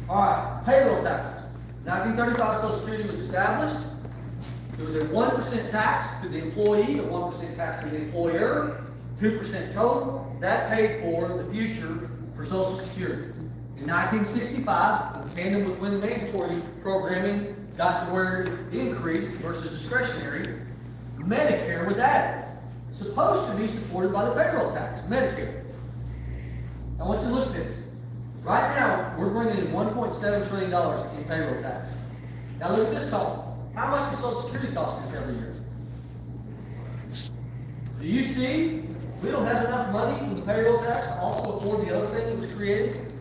All right, payroll taxes. 1935 Social Security was established. It was a 1% tax to the employee, a 1% tax to the employer, 2% total. That paid for the future for Social Security. In 1965, in tandem with when mandatory programming got to where it increased versus discretionary, Medicare was added. Supposed to be supported by the payroll tax, Medicare. I want you to look at this. Right now, we're bringing in $1.7 trillion in payroll tax. Now look at this column. How much does Social Security cost us every year? Do you see? We don't have enough money from the payroll tax to also afford the other thing that was created.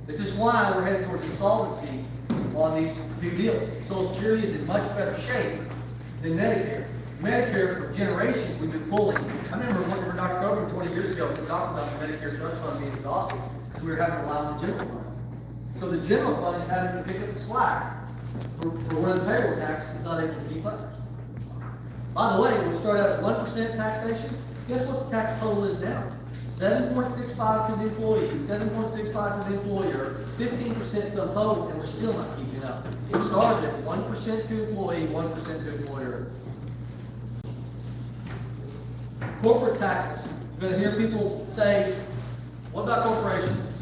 This is why we're heading towards insolvency on these new deals. Social Security is in much better shape than Medicare. Medicare, for generations, we've been pulling. I remember working for Dr. Coburn 20 years ago and talking about the Medicare Trust Fund being exhausted because we were having to rely on the general fund. So the general fund is having to pick up the slack for where the payroll tax is not able to keep up. By the way, when we start out at 1% taxation, guess what the tax total is now? 7.65 to the employee, 7.65 to the employer, 15% sum total, and we're still not keeping up. It started at 1% to employee, 1% to employer. Corporate taxes. You're going to hear people say, what about corporations?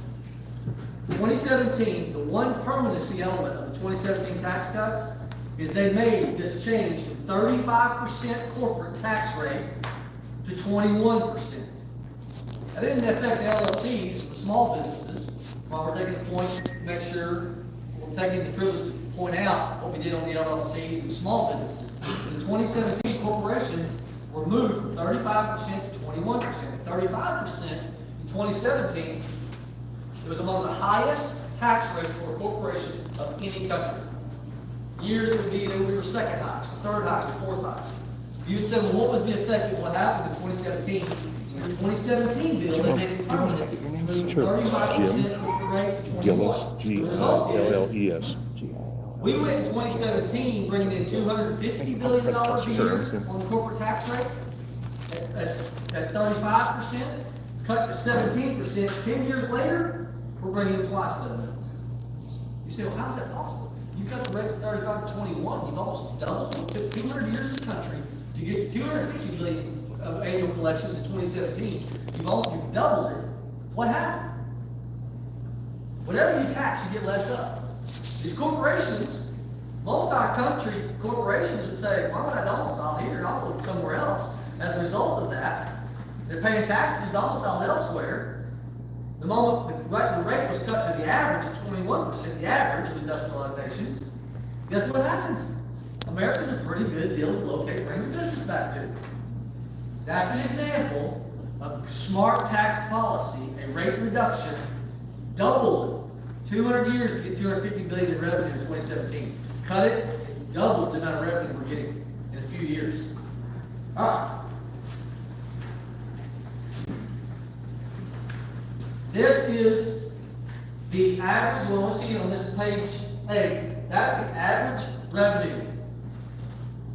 2017, the one permanency element of the 2017 tax cuts is they made this change from 35% corporate tax rate to 21%. That didn't affect the LLCs for small businesses. While we're taking the point to make sure we're taking the privilege to point out what we did on the LLCs and small businesses. In 2017, corporations were moved from 35% to 21%. 35% in 2017, it was among the highest tax rates for a corporation of any country. Years it would be that we were second highest, third highest, or fourth highest. You would say, well, what was the effect of what happened in 2017? In the 2017 bill, they made it permanent. Moved 35% corporate rate to 21%. Gillis, G-I-L-L-E-S. We went in 2017 bringing in $250 billion a year on the corporate tax rate at 35%, cut to 17%. 10 years later, we're bringing in twice that amount. You say, well, how's that possible? You cut the rate from 35 to 21, you've almost doubled. It took 200 years in the country to get to 250 billion of annual collections in 2017. You've doubled it. What happened? Whatever you tax, you get less up. These corporations, multi-country corporations would say, why would I domicile here? I'll go somewhere else. As a result of that, they're paying taxes domiciled elsewhere. The moment the rate was cut to the average at 21%, the average of industrialized nations, guess what happens? America's a pretty good deal to locate and bring your business back to. That's an example of smart tax policy, a rate reduction, doubled 200 years to get 250 billion in revenue in 2017. Cut it, doubled the amount of revenue we're getting in a few years. All right. This is the average, well, let's see on this page 8, that's the average revenue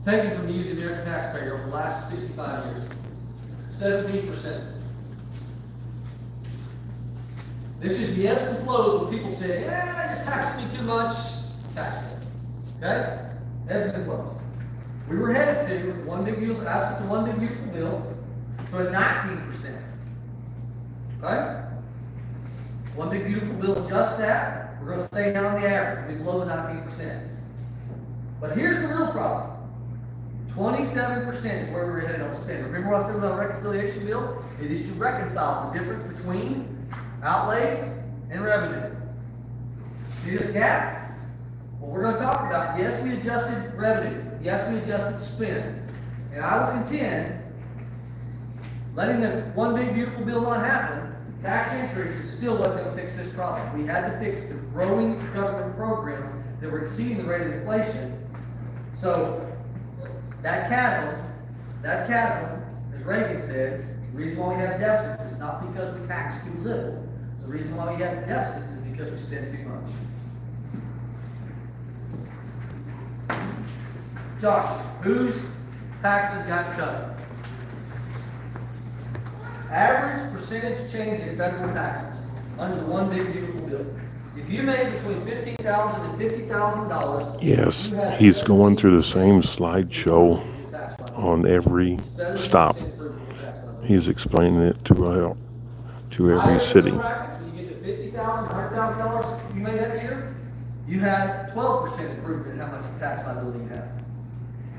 taken from you, the American taxpayer, over the last 65 years. 17%. This is the ebbs and flows when people say, yeah, you're taxing me too much. Tax it. Okay? Ebbs and flows. We were headed to, one big beautiful, absent the one big beautiful bill, to a 19%. Okay? One big beautiful bill adjusts that. We're going to stay down on the average. We'll be below the 19%. But here's the real problem. 27% is where we were headed on spend. Remember what I said about a reconciliation bill? It is to reconcile the difference between outlays and revenue. See this gap? Well, we're going to talk about, yes, we adjusted revenue. Yes, we adjusted spend. And I will contend, letting the one big beautiful bill not happen, tax increases still wasn't going to fix this problem. We had to fix the growing government programs that were exceeding the rate of inflation. So that chasm, as Reagan said, the reason why we have deficits is not because we tax too little. The reason why we have deficits is because we spend too much. Josh, whose taxes got cut? Average percentage change in federal taxes under the one big beautiful bill. If you made between $15,000 and $50,000. Yes, he's going through the same slideshow on every stop. He's explaining it to every city. When you get to $50,000, $100,000 you made that year, you had 12% improvement in how much tax liability you have.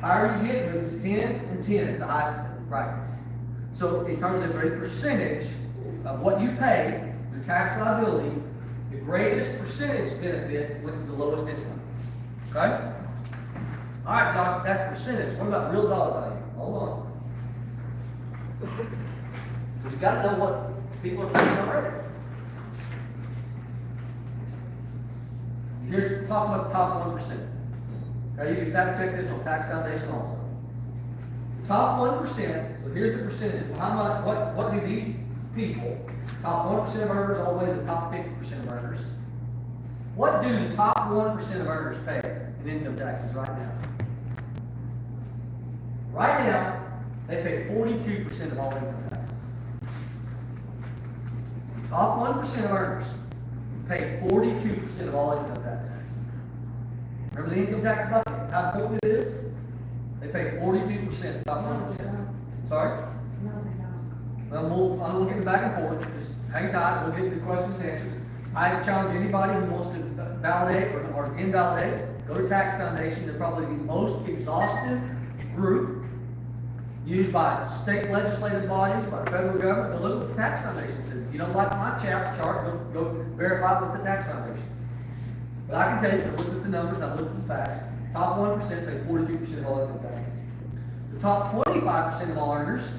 Higher you get, moves to 10 and 10, the highest brackets. So in terms of a percentage of what you pay, the tax liability, the greatest percentage benefit went to the lowest income. Okay? All right, Josh, that's percentage. What about real dollar value? Hold on. Because you got to know what people are paying already. You're talking about the top 1%. Okay, you can fact check this on Tax Foundation also. The top 1%, so here's the percentage. How much, what do these people, top 1% of earners all the way to the top 50% of earners, what do the top 1% of earners pay in income taxes right now? Right now, they pay 42% of all income taxes. Top 1% of earners pay 42% of all income tax. Remember the income tax bucket? How important it is? They pay 42%, top 1%. Sorry? Well, I'm going to get back and forth. Just hang tight. We'll get to the questions and answers. I challenge anybody who wants to validate or invalidate, go to Tax Foundation. They're probably the most exhaustive group used by state legislative bodies, by the federal government. Go look what the Tax Foundation says. If you don't like my chart, go verify with the Tax Foundation. But I can tell you, I looked at the numbers and I looked at the facts. Top 1% pay 42% of all income taxes. The top 25% of all earners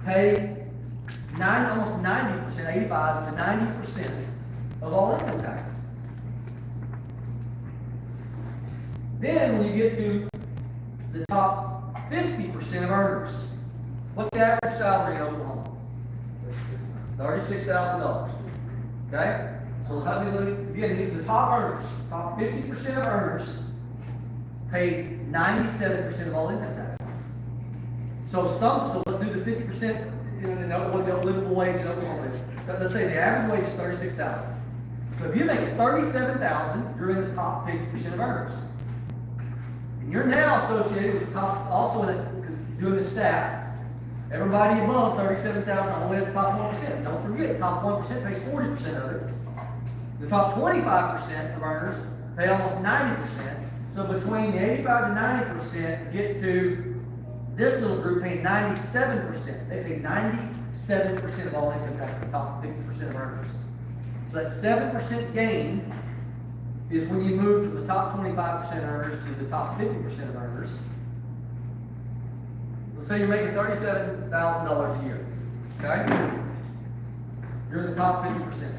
pay almost 90%, 85 to 90% of all income taxes. Then when you get to the top 50% of earners, what's the average salary in Oklahoma? $36,000. Okay? So how do you look? Again, these are the top earners. Top 50% of earners pay 97% of all income taxes. So let's do the 50%, what the livable wage in Oklahoma is. Let's say the average wage is $36,000. So if you make it $37,000, you're in the top 50% of earners. And you're now associated with the top, also doing the staff. Everybody above $37,000 all the way to the top 1%. Don't forget, the top 1% pays 40% of it. The top 25% of earners pay almost 90%. So between the 85 to 90% get to this little group paying 97%. They pay 97% of all income taxes, the top 50% of earners. So that 7% gain is when you move from the top 25% earners to the top 50% of earners. Let's say you're making $37,000 a year. Okay? You're in the top 50%.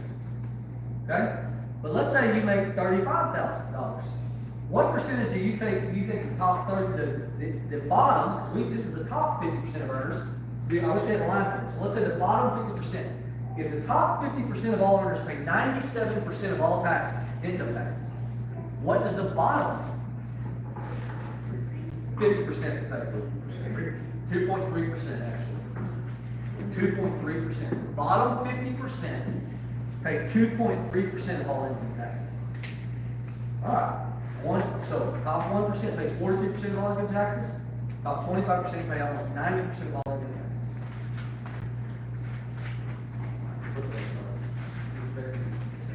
Okay? But let's say you make $35,000. What percentage do you think the top 30, the bottom, because this is the top 50% of earners, I wish we had a line for this. So let's say the bottom 50%. If the top 50% of all earners pay 97% of all taxes, income taxes, what does the bottom 50% pay? 2.3% actually. 2.3%. The bottom 50% pay 2.3% of all income taxes. All right. So top 1% pays 42% of all income taxes. Top 25% pay almost 90% of all income taxes.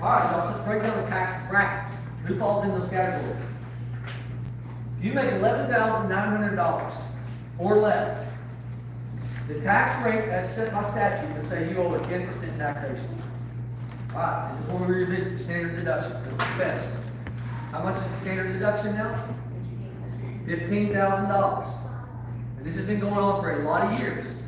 All right, so let's break down the tax brackets. Who falls in those categories? If you make $11,900 or less, the tax rate as set by statute will say you owe a 10% taxation. All right, this is when we revisit the standard deductions. It's the best. How much is the standard deduction now? $15,000. And this has been going on for a lot of years.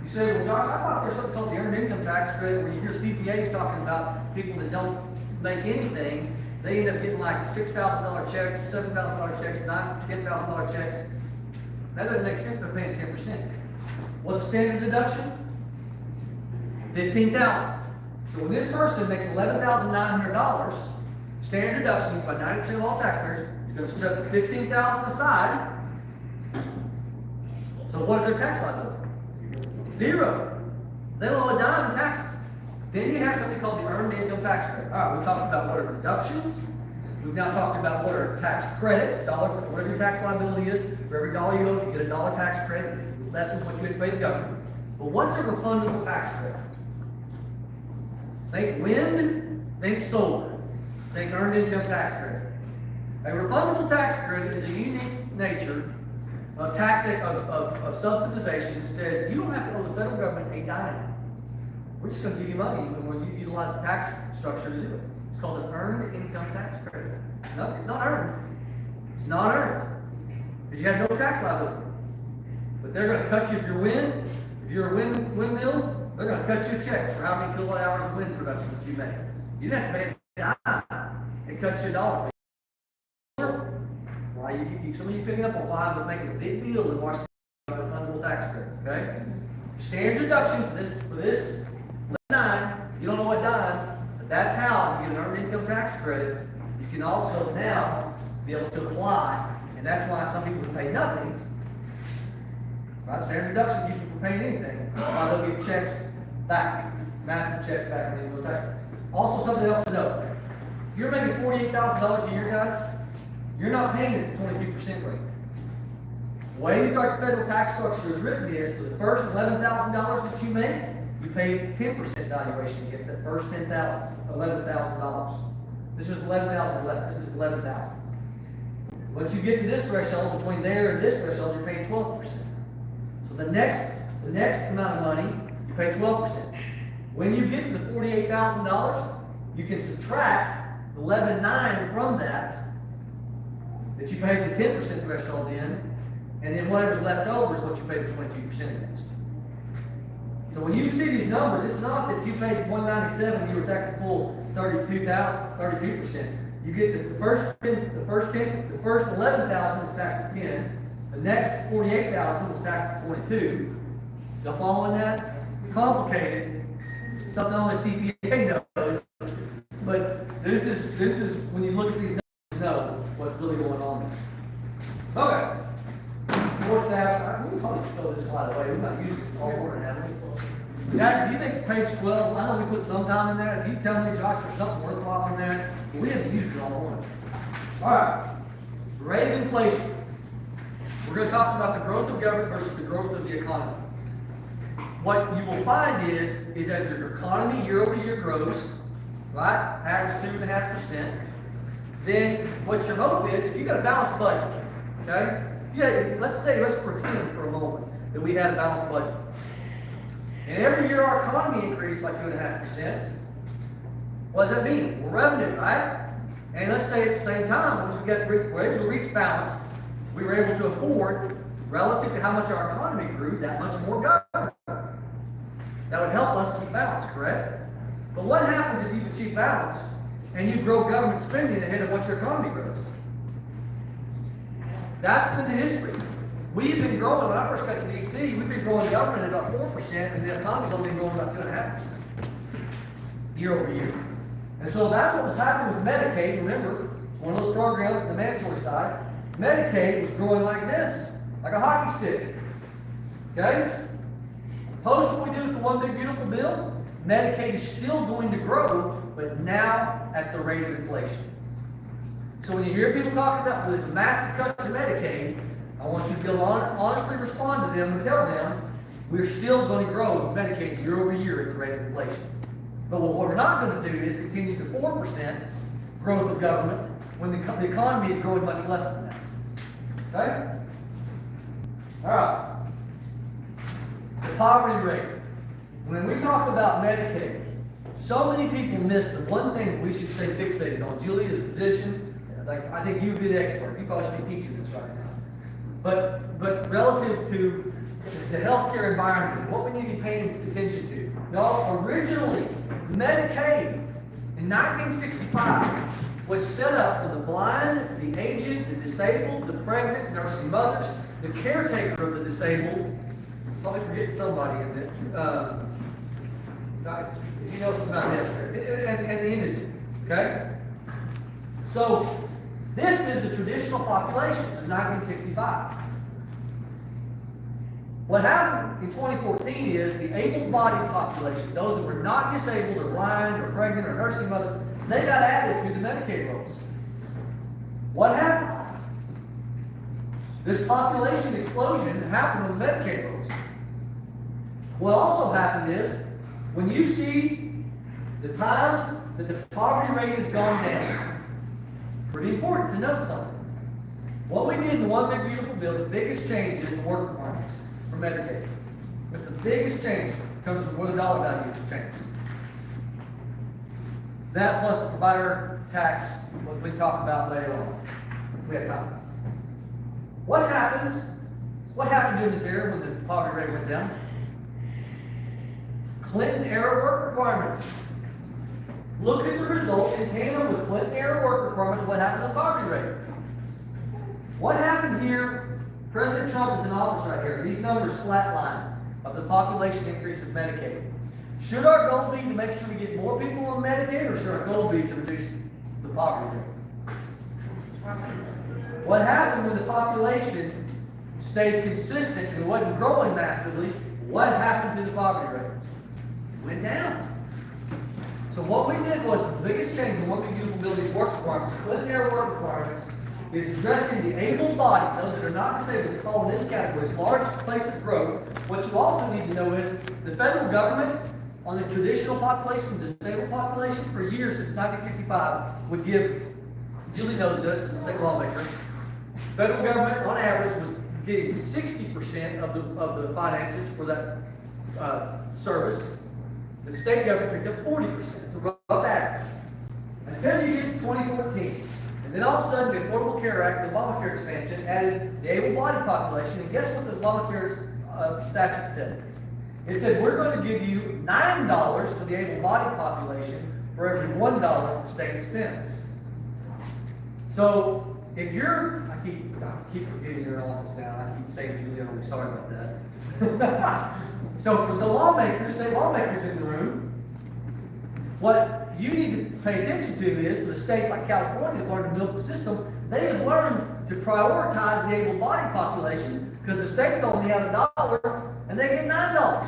You say, well, Josh, I thought there's something called the earned income tax credit where you hear CPAs talking about people that don't make anything. They end up getting like $6,000 checks, $7,000 checks, $10,000 checks. That doesn't make sense. They're paying 10%. What's the standard deduction? $15,000. So when this person makes $11,900, standard deduction is by 90% of all taxpayers, you're going to set the $15,000 aside. So what is their tax liability? Zero. They don't owe a dime in taxes. Then you have something called the earned income tax credit. All right, we talked about what are deductions. We've now talked about what are tax credits, whatever your tax liability is. For every dollar you owe, you get a dollar tax credit. It lessens what you have to pay the government. But what's a refundable tax credit? Think wind, think solar, think earned income tax credit. A refundable tax credit is a unique nature of of subsidization that says you don't have to owe the federal government a dime. We're just going to give you money when you utilize the tax structure to do it. It's called an earned income tax credit. No, it's not earned. It's not earned. Because you have no tax liability. But they're going to cut you if you're wind. If you're a windmill, they're going to cut you a check for how many kilowatt hours of wind production that you make. You didn't have to pay a dime. They cut you $1. Why some of you picking up on why I was making a big deal in Washington about refundable tax credits, okay? Standard deduction for this 9, you don't know what dime, but that's how you get an earned income tax credit. You can also now be able to apply, and that's why some people pay nothing. Right? Standard deduction keeps you from paying anything. Why they'll get checks back, massive checks back in the income tax credit. Also, something else to note: if you're making $48,000 a year, guys, you're not paying it at 22% rate. The way the federal tax structure is written is for the first $11,000 that you make, you pay 10% valuation against that first $11,000. This is $11,000 less. This is $11,000. Once you get to this threshold, between there and this threshold, you're paying 12%. So the next amount of money, you pay 12%. When you get to the $48,000, you can subtract $11,900 from that you paid the 10% threshold in, and then whatever's left over is what you pay the 22% against. So when you see these numbers, it's not that you paid $197 and you were taxed the full 32%. You get the first 11,000 is taxed at 10. The next 48,000 was taxed at 22. Y'all following that? It's complicated. It's something only CPA knows. But this is when you look at these numbers, you know what's really going on there. Okay. More stats. We can probably throw this slide away. We're not using it all morning, have we? Jack, do you think page 12, I know we put some time in there. If you tell me, Josh, there's something worthwhile in there, but we haven't used it all morning. All right. Rate of inflation. We're going to talk about the growth of government versus the growth of the economy. What you will find is as your economy year-over-year grows, right, average 2.5%, then what your hope is, if you've got a balanced budget, okay? Let's pretend for a moment that we had a balanced budget. And every year our economy increased by 2.5%. What does that mean? Well, revenue, right? And let's say at the same time, once we're able to reach balance, we were able to afford, relative to how much our economy grew, that much more government. That would help us keep balance, correct? But what happens if you've achieved balance and you grow government spending ahead of what your economy grows? That's been the history. We've been growing, when I first got to D.C., we've been growing government at about 4%, and the economy's only been growing about 2.5% year over year. And so that's what was happening with Medicaid. Remember, it's one of those programs on the mandatory side. Medicaid was growing like this, like a hockey stick. Okay? Post what we did with the One Big Beautiful Bill, Medicaid is still going to grow, but now at the rate of inflation. So when you hear people talking about there's a massive cut to Medicaid, I want you to be able to honestly respond to them and tell them we're still going to grow Medicaid year over year at the rate of inflation. But what we're not going to do is continue the 4% growth of government when the economy is growing much less than that. Okay? All right. The poverty rate. When we talk about Medicaid, so many people miss the one thing that we should stay fixated on. Julia's position, I think you would be the expert. You probably should be teaching this right now. But relative to the healthcare environment, what we need to be paying attention to. Y'all, originally, Medicaid in 1965 was set up for the blind, the aged, the disabled, the pregnant, nursing mothers, the caretaker of the disabled. Probably forgetting somebody in there. You know something about this, and the indigent. Okay? So, this is the traditional population of 1965. What happened in 2014 is the able-bodied population, those that were not disabled or blind or pregnant or nursing mother, they got added to the Medicaid rolls. What happened? This population explosion happened on the Medicaid rolls. What also happened is, when you see the times that the poverty rate has gone down, pretty important to note something. What we did in the One Big Beautiful Bill, the biggest change is the work requirements for Medicaid. It's the biggest change. It comes from where the dollar value has changed. That plus the provider tax, which we talk about later on, if we have time. What happens? What happened during this era when the poverty rate went down? Clinton-era work requirements. Look at the result in tandem with Clinton-era work requirements, what happened to the poverty rate. What happened here? President Trump is in office right here. These numbers flatline of the population increase of Medicaid. Should our goal be to make sure we get more people on Medicaid, or should our goal be to reduce the poverty rate? What happened when the population stayed consistent and wasn't growing massively? What happened to the poverty rate? It went down. So what we did was the biggest change in One Big Beautiful Bill, these work requirements, Clinton-era work requirements, is addressing the able-bodied, those that are not disabled, they fall in this category. It's a large place of growth. What you also need to know is the federal government on the traditional population, the disabled population, for years since 1965 would give, Julie knows this as a state lawmaker, federal government on average was getting 60% of the finances for that service. The state government picked up 40%. It's a rough average. Until you get to 2014. And then all of a sudden, the Affordable Care Act, the Obamacare expansion, added the able-bodied population. And guess what the Obamacare statute said? It said, we're going to give you $9 for the able-bodied population for every $1 the state spends. So, if you're, I keep forgetting your office now. I keep saying Julia, I'm sorry about that. So for the lawmakers, state lawmakers in the room, what you need to pay attention to is, for the states like California that learned to milk the system, they have learned to prioritize the able-bodied population because the states only have $1 and they get $9.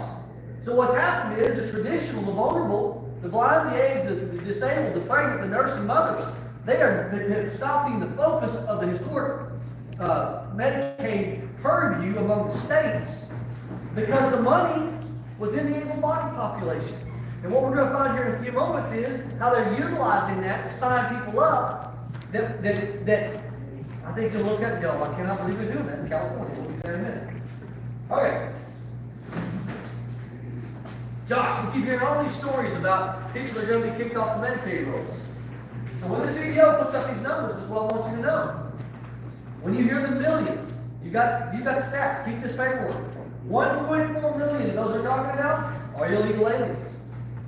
So what's happened is the traditional, the vulnerable, the blind, the AIDS, the disabled, the pregnant, the nursing mothers, they've stopped being the focus of the historic Medicaid purview among the states because the money was in the able-bodied population. And what we're going to find here in a few moments is how they're utilizing that to sign people up that I think you'll look at and go, I cannot believe they're doing that in California. We'll be there in a minute. Okay. Josh, we keep hearing all these stories about people that are going to be kicked off the Medicaid rolls. So when the CEO puts up these numbers, this is what I want you to know. When you hear the millions, you got the stats, keep this paperwork. 1.4 million of those we're talking about are illegal aliens.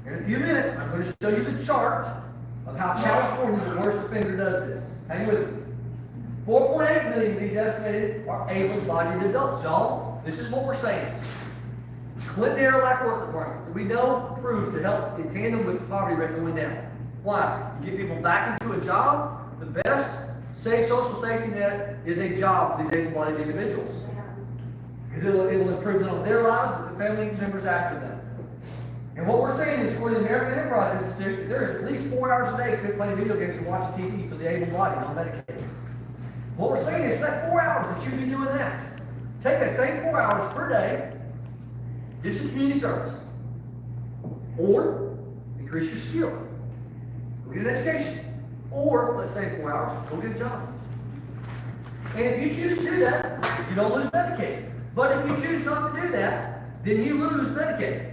In a few minutes, I'm going to show you the chart of how California, the worst offender, does this. Hang with me. 4.8 million of these estimated are able-bodied adults. Y'all, this is what we're saying. Clinton-era lack work requirements that we know proved to help in tandem with the poverty rate going down. Why? You get people back into a job. The best safe social safety net is a job for these able-bodied individuals. Because it will improve not only their lives, but the family members after them. And what we're saying is, according to the American Enterprise Institute, there is at least 4 hours a day spent playing video games and watching TV for the able-bodied on Medicaid. What we're saying is that 4 hours that you be doing that. Take that same 4 hours per day, do some community service, or increase your skill. Go get an education, or let's say 4 hours, go get a job. And if you choose to do that, you don't lose Medicaid. But if you choose not to do that, then you lose Medicaid.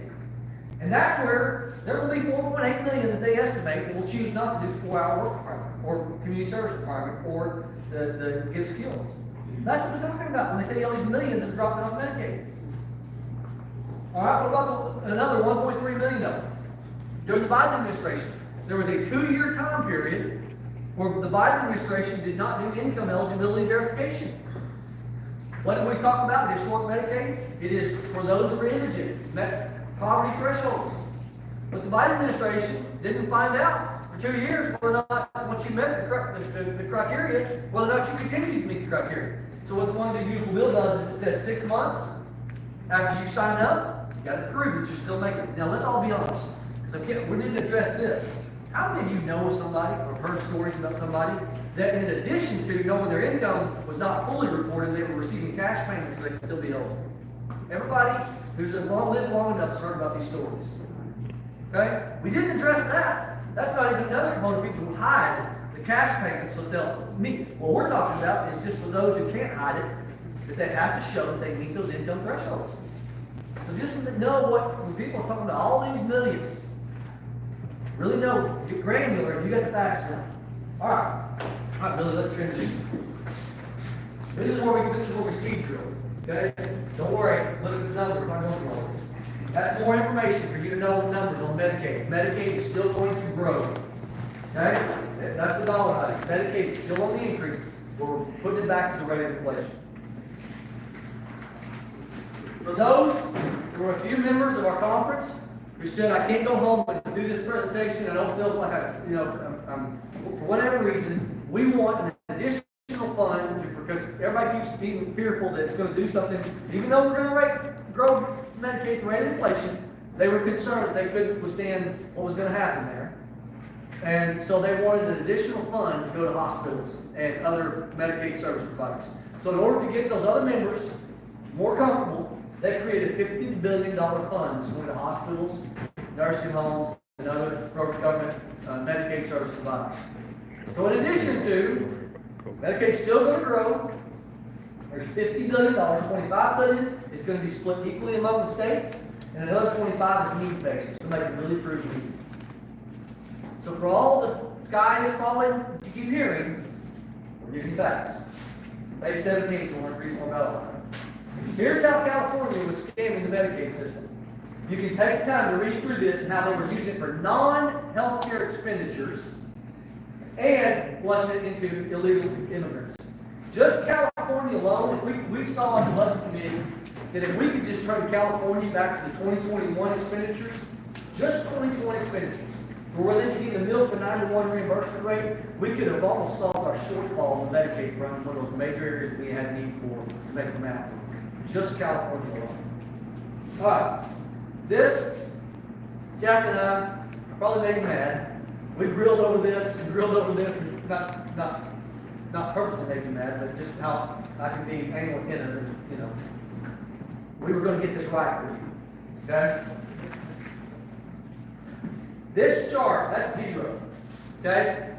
And that's where there will be 4.8 million that they estimate that will choose not to do the 4-hour work requirement, or community service requirement, or the get skill. That's what they're talking about when they tell you all these millions that are dropping off Medicaid. All right, what about another 1.3 million of them? During the Biden administration, there was a 2-year time period where the Biden administration did not do income eligibility verification. What did we talk about? Historic Medicaid? It is for those that are indigent, met poverty thresholds. But the Biden administration didn't find out for 2 years whether or not, once you met the criteria, whether or not you continued to meet the criteria. So what the One Big Beautiful Bill does is it says 6 months, After you sign up, you gotta prove that you're still making it. Now, let's all be honest, because we didn't address this. How many of you know of somebody or heard stories about somebody that in addition to knowing their income was not fully reported, they were receiving cash payments so they could still be eligible? Everybody who's lived long enough has heard about these stories. Okay? We didn't address that. That's not even another component of people who hide the cash payments so they'll meet. What we're talking about is just for those who can't hide it, that they have to show that they meet those income thresholds. So just know what, when people are talking about all these millions, really know, get granular, you got the facts now. All right, Billy, let's transition. This is where we speed drill, okay? Don't worry, look at the numbers, we're not going through all this. That's more information for you to know the numbers on Medicaid. Medicaid is still going to grow, okay? That's the dollar value. Medicaid is still on the increase. We're putting it back to the rate of inflation. For those, there were a few members of our conference who said, I can't go home and do this presentation. I don't feel like for whatever reason, we want an additional fund because everybody keeps being fearful that it's going to do something. Even though we're going to grow Medicaid to rate of inflation, they were concerned that they couldn't withstand what was going to happen there. And so they wanted an additional fund to go to hospitals and other Medicaid service providers. So in order to get those other members more comfortable, they created a $50 billion fund that's going to hospitals, nursing homes, and other government Medicaid service providers. So in addition to, Medicaid's still going to grow. There's $50 billion, $25 billion is going to be split equally among the states, and another 25 is need-based, if somebody can really prove need. So for all the sky is falling that you keep hearing, we're giving facts. Page 17, if you want to read more about it. Here's how California was scamming the Medicaid system. You can take the time to read through this and how they were using it for non-healthcare expenditures and flushing it into illegal immigrants. Just California alone, we saw on the budget committee that if we could just turn California back to the 2021 expenditures, just 2020 expenditures, for where they could even milk the 9-to-1 reimbursement rate, we could have almost solved our shortfall in the Medicaid from one of those major areas that we had need for to make them happen. Just California alone. All right. This, Jack and I probably made him mad. We grilled over this and grilled over this, and not purposely made him mad, but just how I can be anal attentive and, we were going to get this right for you. Okay? This chart, that's zero. Okay?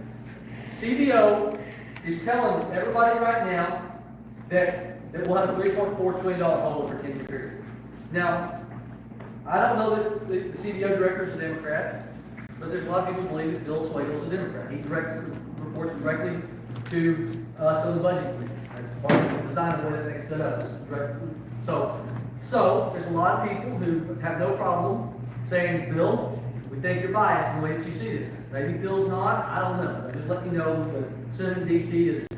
CBO is telling everybody right now that we'll have a $3.4 trillion hole over a 10-year period. Now, I don't know that the CBO director is a Democrat, but there's a lot of people who believe that Bill Swagel is a Democrat. He reports directly to us on the budget committee. That's part of the design of the way that things set up. So there's a lot of people who have no problem saying, Bill, we think you're biased in the way that you see this. Maybe Phil's not. I don't know. I just let you know the Senate in D.C. is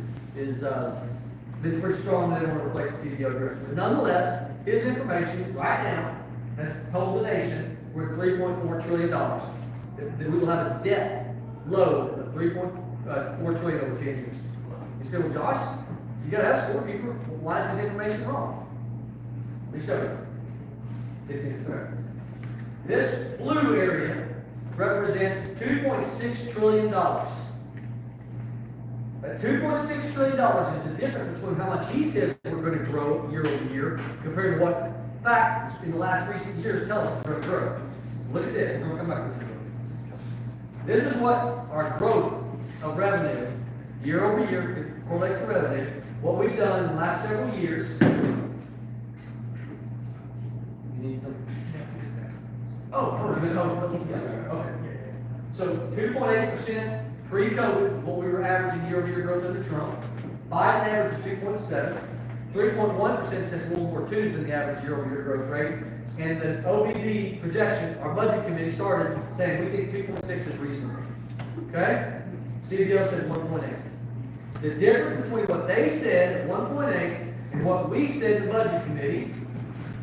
been pretty strong that they want to replace the CBO director. But nonetheless, his information right now has told the nation we're at $3.4 trillion. That we will have a debt load of $3.4 trillion over 10 years. You say, well, Josh, you got to have scorekeeper. Why is his information wrong? Let me show you. This blue area represents $2.6 trillion. That $2.6 trillion is the difference between how much he says we're going to grow year over year compared to what facts in the last recent years tell us we're going to grow. Look at this. We're going to come back to this. This is what our growth of revenue year over year correlates to revenue. What we've done in the last several years. You need some. Okay. So 2.8% pre-COVID is what we were averaging year-over-year growth under Trump. Biden average is 2.7. 3.1% since World War II has been the average year-over-year growth rate. And the OBB projection, our budget committee started saying we think 2.6 is reasonable. Okay? CBO said 1.8. The difference between what they said at 1.8 and what we said in the budget committee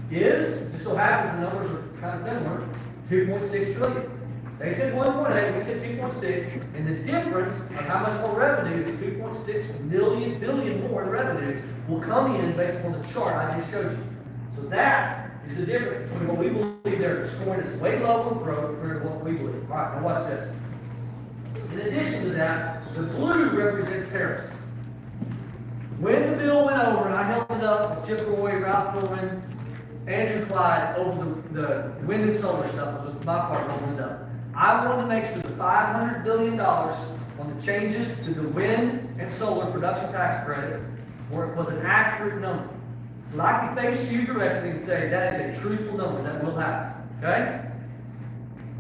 is, just so happens the numbers are kind of similar, 2.6 trillion. They said 1.8, we said 2.6, and the difference of how much more revenue, the 2.6 billion more in revenue, will come in based upon the chart I just showed you. So that is the difference between what we believe they're scoring is way low and pro compared to what we believe. All right, now watch this. In addition to that, the blue represents tariffs. When the bill went over, and I held it up with Chip Roy, Ralph Norman, Andrew Clyde over the wind and solar stuff, was my part holding it up. I wanted to make sure the $500 billion on the changes to the wind and solar production tax credit was an accurate number. So I can face you directly and say that is a truthful number, that will happen. Okay?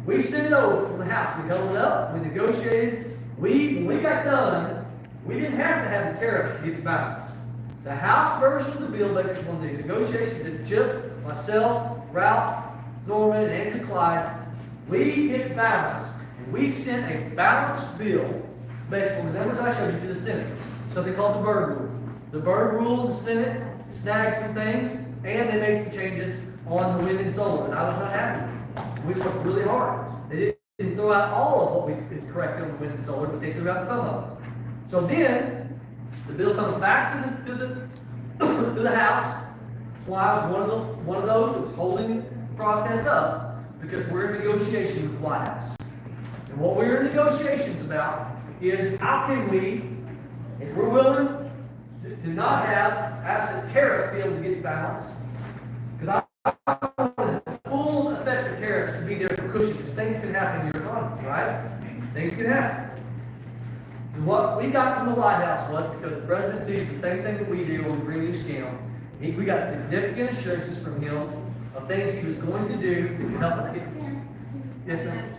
We sent it over from the House. We held it up, we negotiated. When we got done, we didn't have to have the tariffs to get the balance. The House version of the bill, based upon the negotiations that Chip, myself, Ralph, Norman, and Andrew Clyde, we hit balance. And we sent a balanced bill based on the numbers I showed you to the Senate. Something called the Byrd Rule. The Byrd Rule in the Senate snagged some things, and they made some changes on the wind and solar, and I was not happy with. We worked really hard. They didn't throw out all of what we did correctly on the wind and solar, but they threw out some of it. So then, the bill comes back to the House. That's why I was one of those that was holding the process up, because we're in negotiation with the White House. And what we're in negotiations about is how can we, if we're willing to not have absent tariffs be able to get balance, because I want the full effect of tariffs to be there for cushion, because things can happen in your economy, right? Things can happen. And what we got from the White House was, because the president sees the same thing that we do on the Green New Scam, we got significant assurances from him of things he was going to do that could help us get. Yes, ma'am?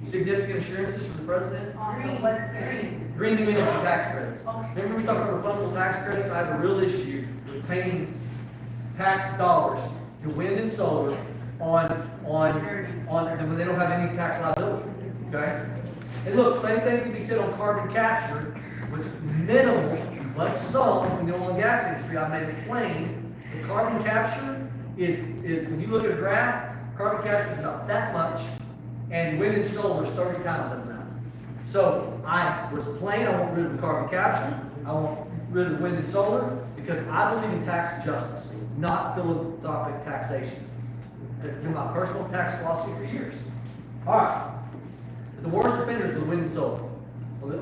Significant assurances from the president? What's green? Green New Energy tax credits. Remember we talked about refundable tax credits? I have a real issue with paying tax dollars to wind and solar on when they don't have any tax liability. Okay? And look, same thing can be said on carbon capture, which minimal, but some in the oil and gas industry. I've made it plain that carbon capture is when you look at a graph, carbon capture is about that much, and wind and solar is 30 times that amount. So I was plain, I want rid of the carbon capture, I want rid of the wind and solar, because I believe in tax justice, not philanthropic taxation. That's been my personal tax philosophy for years. All right. The worst offenders are the wind and solar on the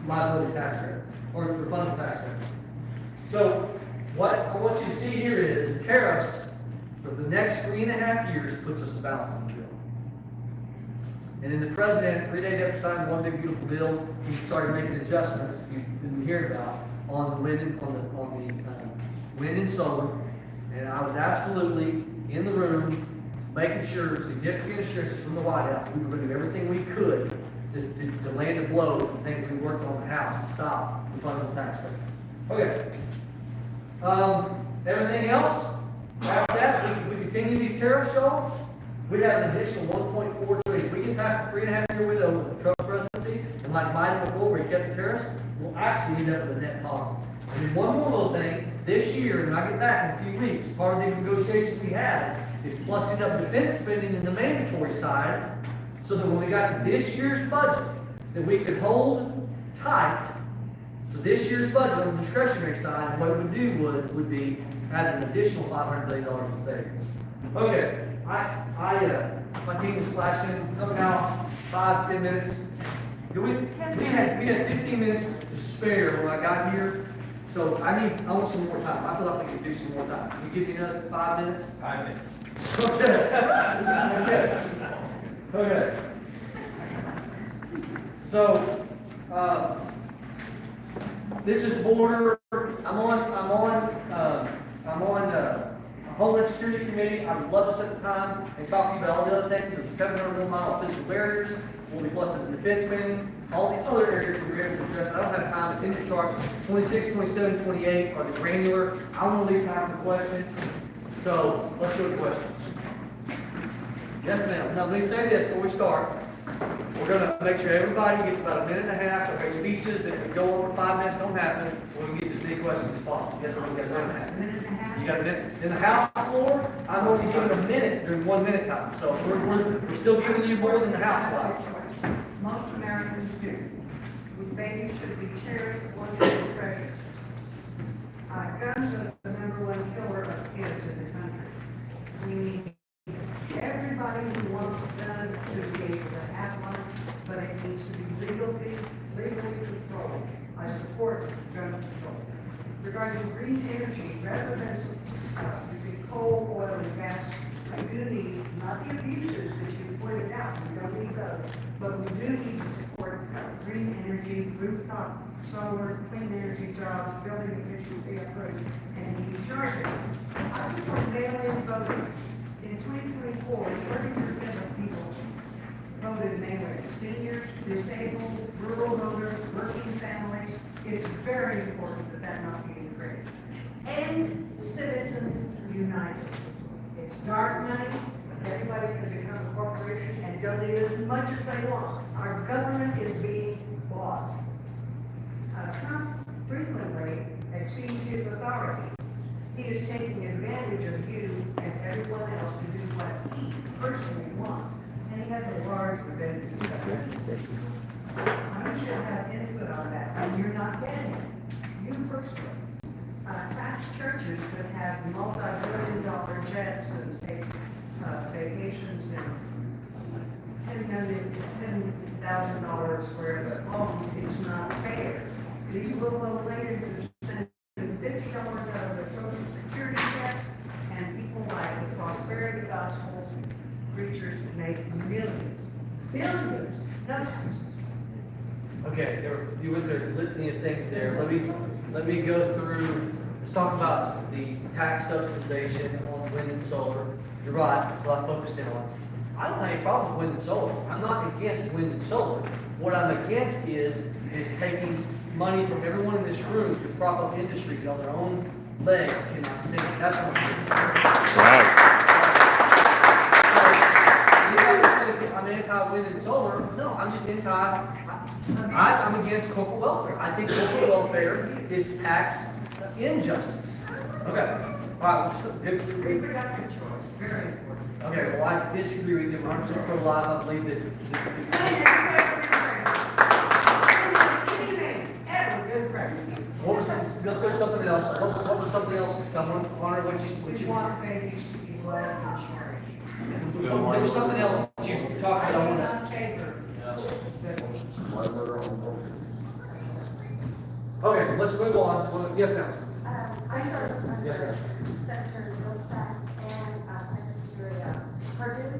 liability tax credits, or the refundable tax credits. So what I want you to see here is the tariffs for the next 3.5 years puts us to balance on the bill. And then the president, 3 days after signing one big beautiful bill, he started making adjustments you didn't hear about on the wind and wind and solar. And I was absolutely in the room making sure significant assurances from the White House we were going to do everything we could to land a blow on things we worked on in the House to stop refundable tax credits. Okay. Everything else? After that, we continue these tariffs, y'all. We have an additional 1.4 trillion. We get past the 3.5 year window with the Trump presidency, and like Biden before, where he kept the tariffs, we'll actually end up with a net positive. And then one more little thing, this year, and I get back in a few weeks, part of the negotiations we had is plussing up defense spending in the mandatory side, so that when we got to this year's budget, that we could hold tight for this year's budget on the discretionary side. What it would do would be add an additional $500 billion in savings. Okay, my team was flashing somehow 5-10 minutes. We had 15 minutes to spare when I got here. So I want some more time. I feel like we can do some more time. Can you give me another 5 minutes? 5 minutes. Okay. Okay. So, this is border. I'm on Homeland Security Committee. I would love to set the time and talk to you about all the other things, the 700 mile physical barriers. We'll be plus the defense spending, all the other areas we're able to address. I don't have time. It's in your charts. 26, 27, 28 are the granular. I want to leave time for questions. So let's go to questions. Yes, ma'am. Now let me say this before we start. We're going to make sure everybody gets about 1.5 minutes. Okay, speeches that can go over 5 minutes don't happen. We're going to get as many questions as possible. Yes, we got 1.5 minutes. You got a minute. In the House floor, I'm only giving a minute during 1 minute time. So we're still giving you more than the House likes. Most Americans do. Babies should be cherished or disgraced. Guns are the #1 killer regarding green energy, rather than using coal, oil, and gas, we do need, not the abuses that you pointed out, we don't need those, but we do need to support green energy, rooftop, solar, clean energy jobs, building efficiency upgrades, and EV charging. I support mail-in voting. In 2024, 30% of people voted mail-in. Seniors, disabled, rural voters, working families. It's very important that that not be encouraged. And Citizens United. It's dark money. Everybody can become a corporation and donate as much as they want. Our government is being bought. Trump frequently exceeds his authority. He is taking advantage of you and everyone else to do what he personally wants. And he has a large revenge. You should have input on that, and you're not getting it. You personally. Tax churches that have multi-billion-dollar jets and take vacations and $10,000 worth of homes, it's not fair. These little old ladies are spending $50 out of their social security checks, and people like the prosperity gospel preachers make millions, billions, not Okay, you went through a litany of things there. Let me go through, let's talk about the tax subsidization on wind and solar. You're right, that's what I focused in on. I don't have any problem with wind and solar. I'm not against wind and solar. What I'm against is taking money from everyone in this room to prop up industries on their own legs cannot stand. That's what I'm saying. Right. I'm anti-wind and solar. No, I'm just I'm against corporate welfare. I think corporate welfare is tax injustice. Okay. All right. reproductive choice, very important. Okay. Well, I disagree with you. I'm just pro-life. I believe that. What was? Let's go to something else. What was something else that's coming? Honor, what you want babies to be loved and cherished. There was something else that you talked about. I'm not favor. Okay, let's move on. Yes, ma'am. I serve Yes, under ma'am. Secretary Millsap and Secretary Purdue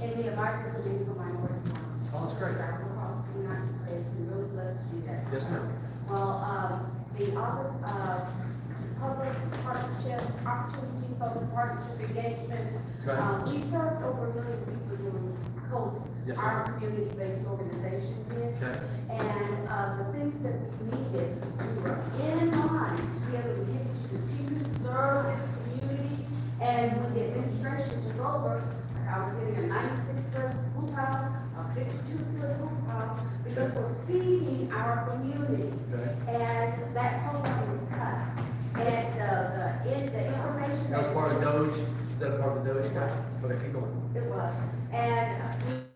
in the advisory committee for minority communities. Oh, that's great. Travel across the United States and really blessed to do that. Yes, ma'am. Well, the Office of Public Partnership, Opportunity, Public Partnership Engagement, Okay. we served over 1 million people during COVID. Yes, ma'am. Our community-based organization did. Okay. And the things that we needed, we were in line to be able to continue to serve this community. And when the administration took over, I was getting a 96-foot hoop house, a 52-foot hoop house, because we're feeding our community. Okay. And that program was cut. And the information. That was part of Doge. Is that part of the Doge? Yes. Okay, keep going. It was. And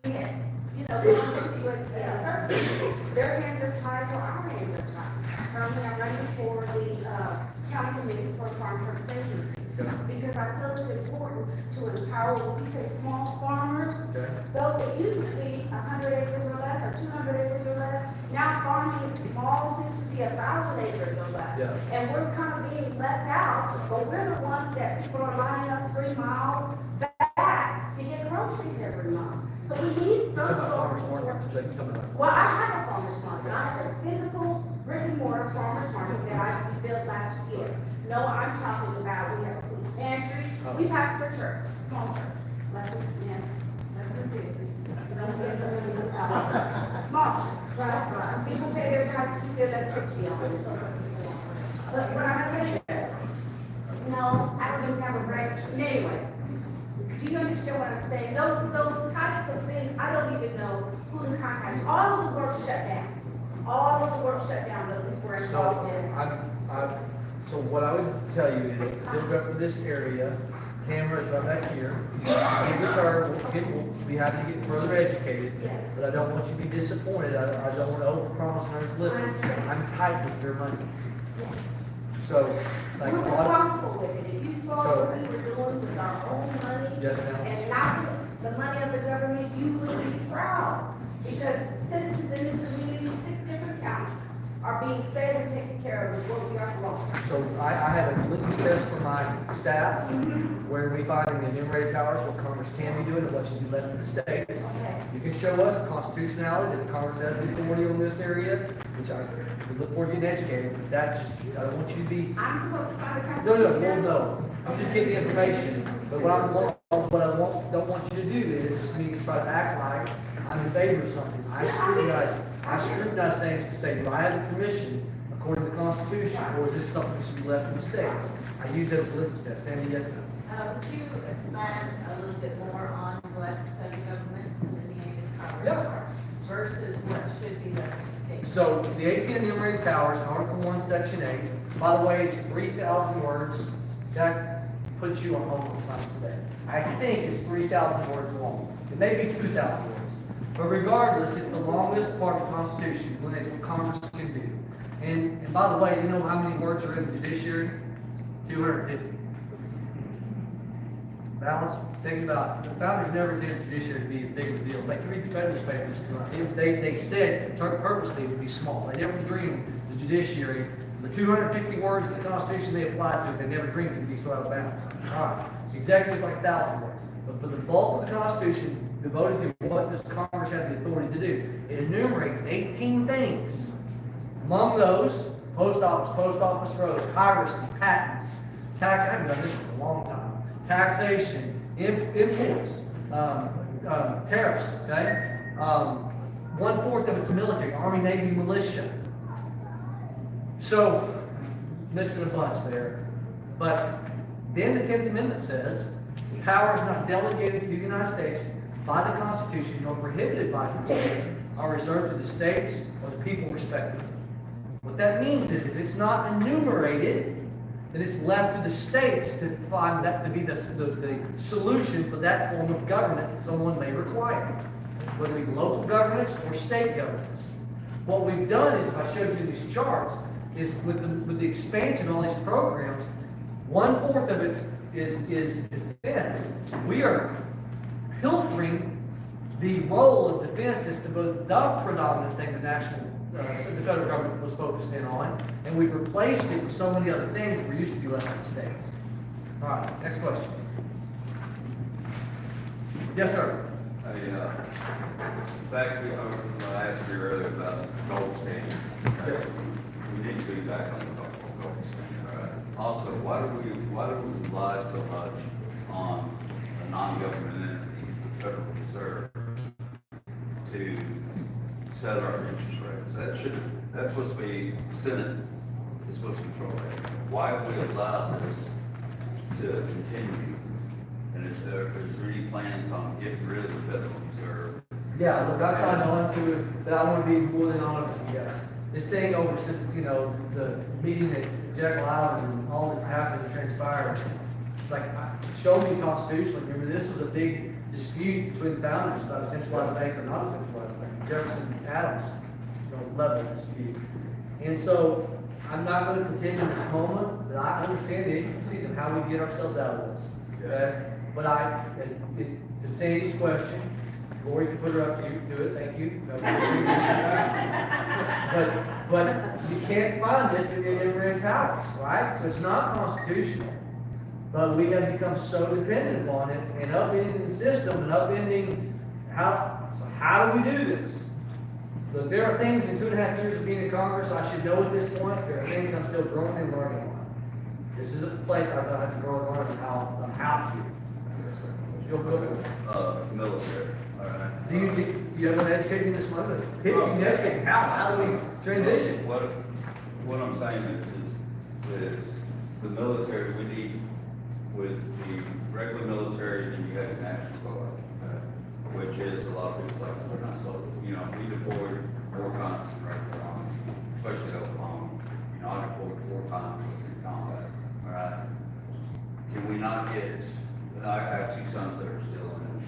we had, going to the USDA services, their hands are tied, so our hands are tied. Currently, I'm running for the county committee for farm service agency. Okay. Because I feel it's important to empower, when we say small farmers, Okay. though it used to be 100 acres or less, or 200 acres or less, now farming is small, seems to be 1,000 acres or less. Yeah. And we're kind of being left out, but we're the ones that people are lining up 3 miles back to get groceries every month. So we need some Talk about sort farmers of markets. support. They come in. Well, I have a farmer's market. I have a physical brick and mortar farmer's market that I built last year. No, I'm talking about, we have a food pantry, we pass for church, small church, less than 50. Small church, right. People pay their taxes, keep their electricity on, and so forth and so on. But what I'm saying, no, I don't even have a break. Anyway, do you understand what I'm saying? Those types of things, I don't even know who to contact. All of the work shut down. All of the work shut down that we were involved in. So what I would tell you is, build up for this area, Tamara is right back here. Get with her, we'll be happy to get further educated. Yes. But I don't want you to be disappointed, I don't want to overpromise and underdeliver. I'm tight with your money. So, like a We're lot responsible with it. If you saw what we were doing with our own money Yes, ma'am. and not the money of the government, you would be proud. Because citizens in this community, 6 different counties, are being fed and taken care of with what we are growing. have a litmus test for my staff, where we find in the enumerated powers what Congress can be doing and what should be left to the states. You can show us constitutionality that Congress has the authority on this area, which we look forward to getting educated, but that just, I don't want you to be, I'm supposed to find the no, Constitution. well, no, I'm just getting the information, but what don't want you to do is, for me to try to act like I'm in favor of something. I scrutinize things to say, do I have the permission according to the Constitution, or is this something that should be left in the states? I use that as a litmus test. Sandy, yes, ma'am? Would you expand a little bit more on what federal government's delineated powers Yeah. are versus what should be left to states? So the 18 enumerated powers, Article 1, Section 8, by the way, it's 3,000 words. That puts you on homework assignments today. I think it's 3,000 words long. It may be 2,000 words. But regardless, it's the longest part of the Constitution, when it's what Congress can do. And by the way, you know how many words are in the judiciary? 250. Balance, think about it. The founders never intended the judiciary to be as big of a deal. Like, you read the federal papers, they said purposely it would be small. They never dreamed the judiciary, the 250 words of the Constitution they applied to, they never dreamed it would be so out of bounds. All right, executives like 1,000 words. But for the bulk of the Constitution, devoted to what does Congress have the authority to do, it enumerates 18 things. Among those, post office roads, piracy, patents, tax, I haven't done this in a long time, taxation, imports, tariffs, okay? 1/4 of it's military, Army, Navy, militia. So, missing a bunch there. But then the 10th Amendment says, the power is not delegated to the United States by the Constitution, nor prohibited by the states, are reserved to the states or the people respectively. What that means is if it's not enumerated, then it's left to the states to find that to be the solution for that form of governance that someone may require, whether it be local governance or state governance. What we've done is, if I showed you these charts, is with the expansion of all these programs, 1/4 of it is defense. We are pilfering the role of defense as to the predominant thing the federal government was focused in on, and we've replaced it with so many other things that were used to be left in the states. All right, next question. Yes, sir. Back to what I asked you earlier about gold standard. Yes. We need to be back on the gold standard, all right? Also, why do we rely so much on a non-government entity, the Federal Reserve, to set our interest rates? That's supposed to be Senate is supposed to control that. Why have we allowed this to continue? And is there any plans on getting rid of the Federal Reserve? Yeah, look, I signed on to it, but I want to be more than honest with you guys. This thing over since, the meeting at Jekyll Island and all this happened and transpired, it's like, show me constitutionally. Remember, this was a big dispute between the founders about a centralized bank or not a centralized bank. Jefferson Adams, level dispute. And so, I'm not going to pretend in this moment that I understand the intricacies of how we get ourselves out of this. Okay? But to Sandy's question, Lori can put her up, you do it, thank you. But you can't find this in the enumerated powers, right? So it's not constitutional. But we have become so dependent upon it and upending the system and upending how do we do this? Look, there are things in 2.5 years of being in Congress I should know at this point. There are things I'm still growing and learning on. This is a place I've got to grow and learn on how to. You'll go to Military, all right? Do you have an educating this month? If you can educate, how do we transition? What I'm saying is the military, we need, with the regular military, then you have the National Guard, which is a lot of people like, we're not so, we deployed 4 times in regular army, especially Oklahoma. I deployed 4 times in combat, all right? Can we not get, I have 2 sons that are still in it.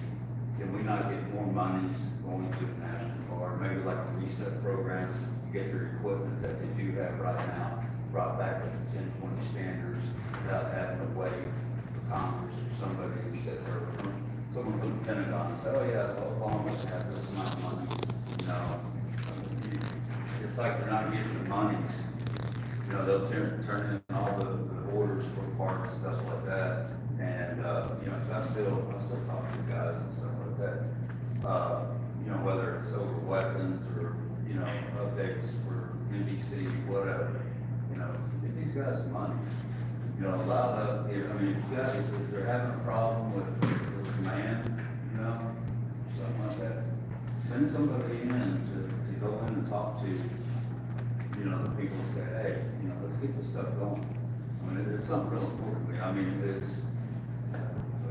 Can we not get more monies going to the National Guard, maybe like a reset programs to get their equipment that they do have right now, brought back to the 1020 standards without having to wait for Congress or somebody to sit there, someone from the Pentagon and say, oh yeah, Obama must have this amount of money. It's like they're not getting the monies. They'll turn in all the orders to the guys and stuff like that. You know, whether it's over weapons or, you know, updates for NBC, whatever, you know, get these guys money. You know, allow the, I mean, if you guys, if they're having a problem with command, you know, something like that, send somebody in to go in and talk to, you know, the people and say, hey, you know, let's get this stuff going. I mean, it's something real important. I mean, it's.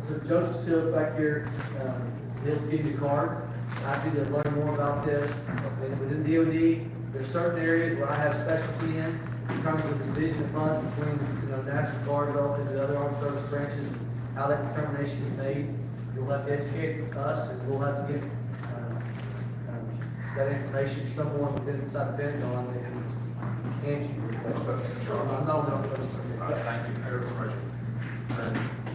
So Joseph Silk back here, he'll give you a card. Happy to learn more about this. And within DOD, there's certain areas where I have specialty in terms of the division of funds between, you know, National Guard relative to the other armed service branches, how that determination is made. You'll have to educate us, and we'll have to get that information to someone within inside the Pentagon that can answer your question. I'm not on the Thank you, Mayor President.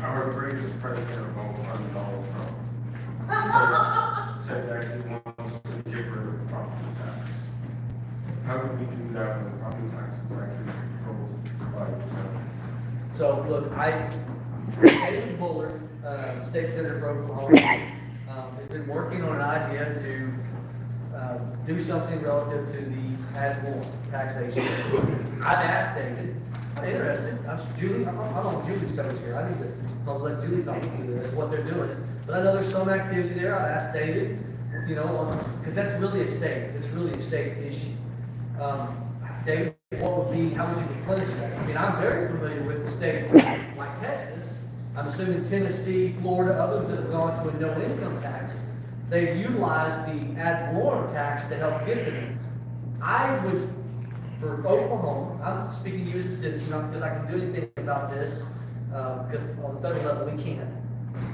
Our greatest president of all time, Donald Trump, said that he wants to get rid of the property tax. How do we do that when the property tax is actually controlled by the county? So, look, David Bullard, State Senator for Oklahoma, has been working on an idea to do something relative to the ad valorem taxation. I've asked David, I'm interested, I'm on Julie's toes here, I need to let Julie talk to you this, what they're doing. But I know there's some activity there, I've asked David, you know, because that's really a state issue. David, what would be, how would you replenish that? I mean, I'm very familiar with the states like Texas. I'm assuming Tennessee, Florida, others that have gone to a no income tax. They've utilized the ad valorem tax to help get them. I would, for Oklahoma, I'm speaking to you as a citizen, not because I can do anything about this, because on the federal level we can't.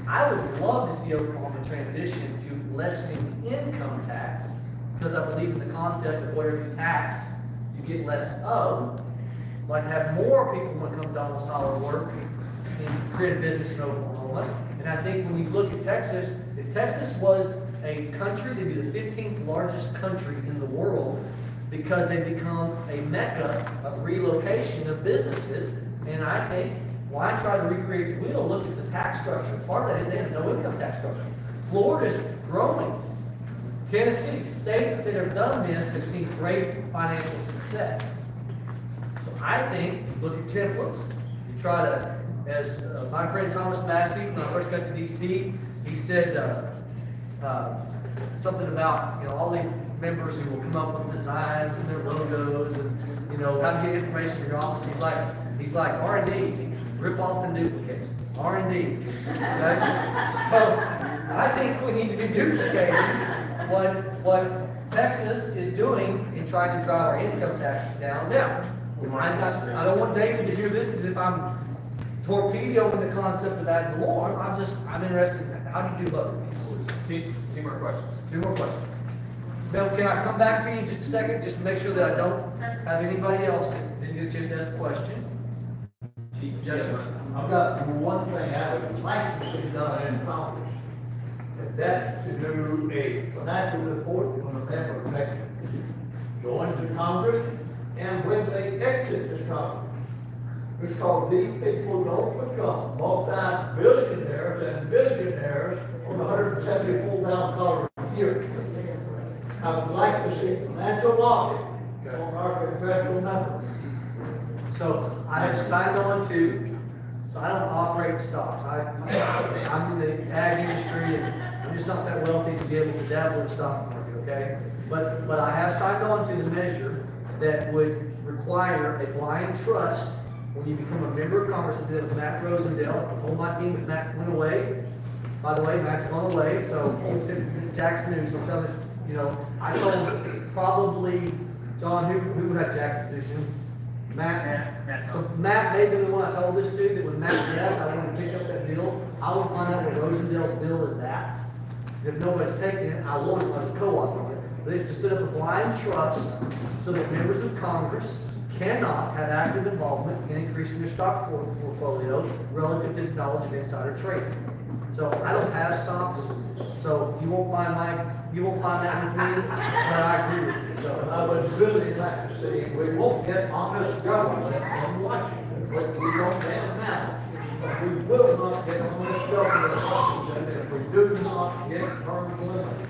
I would love to see Oklahoma transition to lessening the income tax, because I believe in the concept of whatever you tax, you get less of. I'd like to have more people want to come domicile and work and create a business in Oklahoma. And I think when you look at Texas, if Texas was a country, they'd be the 15th largest country in the world, because they become a mecca of relocation of businesses. And I think, why try to recreate the wheel? Look at the tax structure. Part of that is they have no income tax structure. Florida's growing. Tennessee, states that have done this have seen great financial success. So I think, look at templates. You try to, as my friend Thomas Massey, when I first got to DC, he said something about, you know, all these members who will come up with designs and their logos and, you know, how to get information from your office. He's like R&D, rip off and duplicate. R&D. Okay? So I think we need to be duplicating what Texas is doing in trying to drive our income taxes down. Now, I don't want David to hear this as if I'm torpedoing the concept of ad valorem. I'm interested in how do you do both? Two more questions. Two more questions. Bill, can I come back to you in just a second, just to make sure that I don't have anybody else that didn't get a chance to ask a question? Yes, sir. I've got one thing I would like to see done in Congress, and that's to do a financial report on the member elections. Join the Congress, and when they exit this Congress, because these people don't become multi-billionaires and billionaires on $174,000 a year. I would like to see financial audit on our congressional members. So I have signed on to, so I don't operate stocks. I'm in the ag industry, and I'm just not that wealthy to be able to dabble in the stock market, okay? But I have signed on to the measure that would require a blind trust when you become a member of Congress. I did it with Matt Rosendale. I told my team if Matt went away, by the way, Matt's gone away, so he said Jack's news, so I'm telling this, you know, I told probably, John, who would have Jack's position? Matt. So Matt may be the one I told this to, that when Matt left, I wanted to pick up that bill. I will find out what Rosendale's bill is at. Because if nobody's taking it, I want it as a co-op on it. But it's to set up a blind trust so that members of Congress cannot have active involvement in increasing their stock portfolio relative to the knowledge of insider trading. So I don't have stocks, so you won't find that with me, but I agree with you. So I would really like to see, we won't get honest government from Washington, but we don't have them now. But we will not get misspelled in the Constitution if we do not get term limits.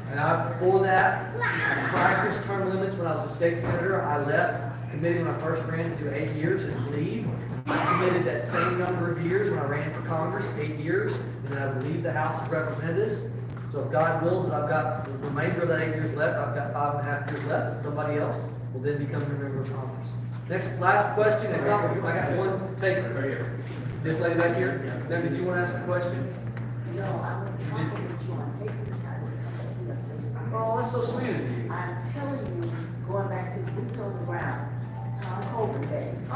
And for that, I practiced term limits when I was a state senator. I left committee when I first ran to do 8 years and leave. I committed that same number of years when I ran for Congress, 8 years, and then I would leave the House of Representatives. So if God wills that I've got the remainder of that 8 years left, I've got 5.5 years left, and somebody else will then become a member of Congress. Last question, and I got one taker right here. This lady back here, then did you want to ask a question? No, I was wondering if you want to take the time. Oh, that's so sweet of you. I'm telling you, going back to boots on the ground, Tom Hogan Day. Oh! I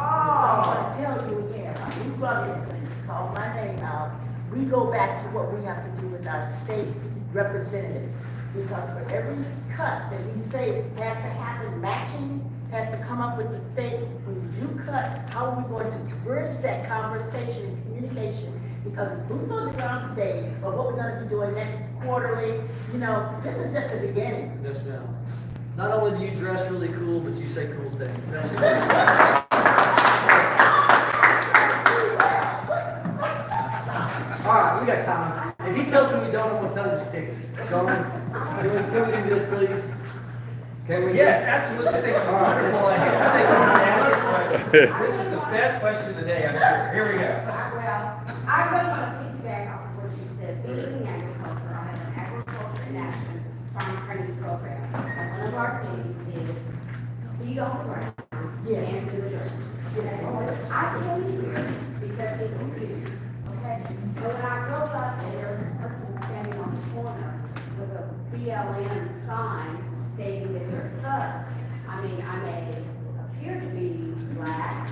want to tell you again, you brought it to me, called my name out. We go back to what we have to do with our state representatives. Because for every cut that we say has to happen, matching has to come up with the state. When you do cut, how are we going to bridge that conversation and communication? Because it's boots on the ground today, but what we're gonna be doing next quarterly, this is just the beginning. Yes, ma'am. Not only do you dress really cool, but you say cool things. That's all right, we got time. If he tells me we don't, I'm gonna tell him to stick it. John, can we do this, please? Can we? Yes, absolutely. I think it's a wonderful idea. I think it's a this is the best question of the day, I'm sure. Here we go. Well, I really want to piggyback off of what you said. Being in agriculture, I have an agriculture and action farm training program. And one of our things is feet on the ground, hands in the dirt. I came here because it was huge, okay? But when I drove up and there was a person standing on the corner with a BLM sign stating that they're thugs, I mean, I may appear to be black,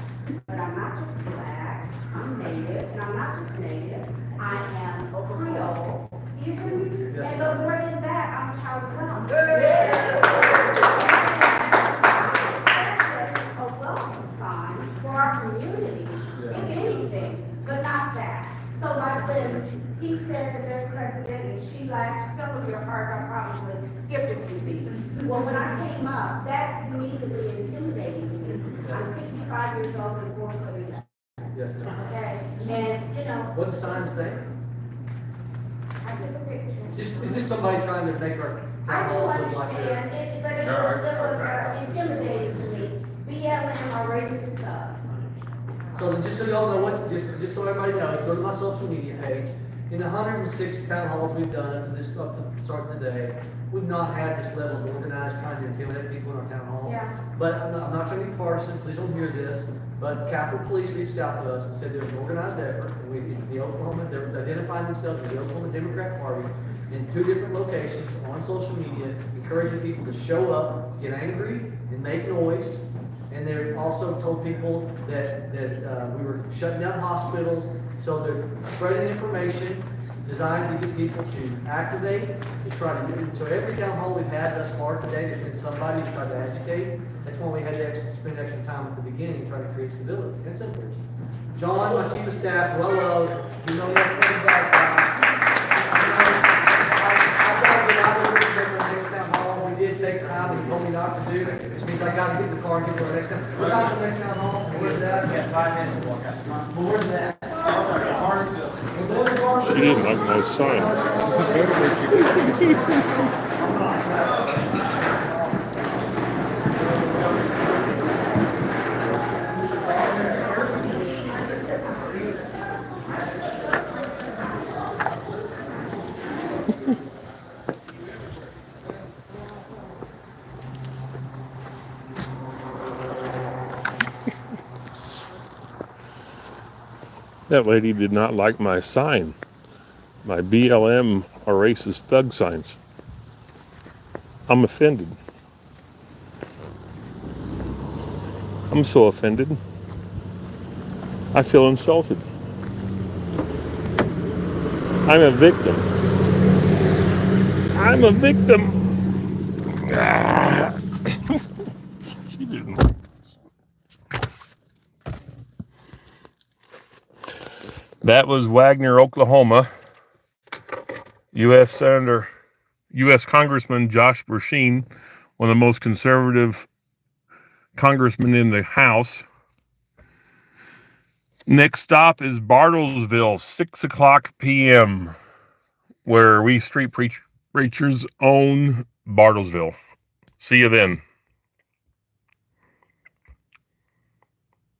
but I'm not just black, I'm native, and I'm not just native, I am a Creole. You hear me? And but more than that, I'm a child of God. A welcome sign for our community, if anything, but not that. So like when he said the best president and she laughed, some of your hearts I probably skipped a few beats. Well, when I came up, that's immediately intimidating me. I'm 65 years old and born for the Yes, ma'am. okay, and What the sign say? I took a picture. Is this somebody trying to make our I do town halls look like understand they're? it, but it was intimidating to me. BLM are racist thugs. So then just so y'all know just so everybody knows, go to my social media page. In the 106 town halls we've done up to starting the day, we've not had this level of organized trying to intimidate people in our town halls. Yeah. But I'm not trying to be partisan, please don't hear this, but Capitol Police reached out to us and said there's an organized effort, and it's the Oklahoma, they're identifying themselves as the Oklahoma Democrat Party in 2 different locations on social media, encouraging people to show up, get angry, and make noise. And they also told people that we were shutting down hospitals, so they're spreading information designed to get people to activate, to try to get it. So every town hall we've had thus far today, there's been somebody who's tried to agitate. That's why we had to spend extra time at the beginning trying to create civility and simply. John, my chief of staff, well loved, you know that's pretty bad. We did take time that he told me not to do, which means I gotta get in the car and get to the next time. We're not the next town hall, where's that? Yeah, 5 minutes to walk out. Well, where's that? Car is good. She didn't like my sign. That lady did not like my sign. My BLM are racist thug signs. I'm offended. I'm so offended. I feel insulted. I'm a victim. I'm a victim. Ah. She didn't like this. That was Wagoner, Oklahoma. U.S. Congressman Josh Brecheen, one of the most conservative congressmen in the House. Next stop is Bartlesville, 6:00 p.m., where we street preachers own Bartlesville. See you then.